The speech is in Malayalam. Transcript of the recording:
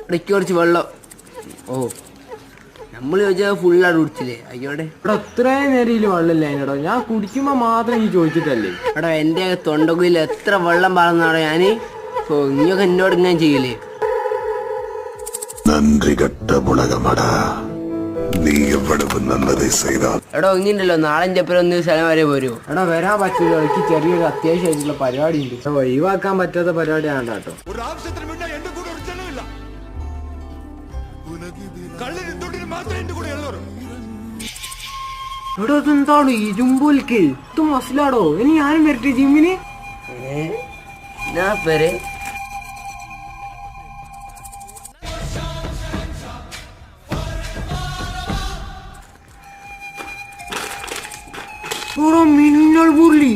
ഇടയ്ക്ക് കുറച്ച് വെള്ളം. ഓ നമ്മൾ ചോദിച്ചാൽ ഫുള്ളാണ് കുടിച്ചില്ലേ? അയ്യോടെ എടാ ഇത്രയും നേരം വെള്ളമില്ല അതിനടോ. ഞാൻ കുടിക്കുമ്പോ മാത്രം ഈ ചോദിച്ചിട്ടല്ലേ. എടാ എൻ്റെ തൊണ്ടക്കുയിൽ എത്ര വെള്ളം പാർന്നാടോ ഞാൻ. ഓ ഇനിയൊക്കെ എന്നോട് ഇങ്ങനെ ചെയ്യില്ലേ? നന്ദി കെട്ട മുളകമടാ, നീ എவ்வளவு നല്ലത് ചെയ്താൽ. എടോ ഇങ്ങനെയല്ലോ, നാളെ എൻ്റെ ഒപ്പം ഒന്ന് സ്ഥലം വരെ പോരുമോ? എടാ വരാൻ പറ്റില്ല, എനിക്ക് ചെറിയൊരു അത്യാവശ്യമായിട്ടുള്ള പരിപാടി ഉണ്ട്. ഒഴിവാക്കാൻ പറ്റാത്ത പരിപാടി ആണ് കേട്ടോ. എടോ ഇതെന്താണ് ഇരുമ്പോൽക്ക്? ഇത് മസിലാടോ. ഇനി ഞാനും വരട്ടെ ജിമ്മിന്. ഞാൻ പേര് മിന്നൽ പുള്ളി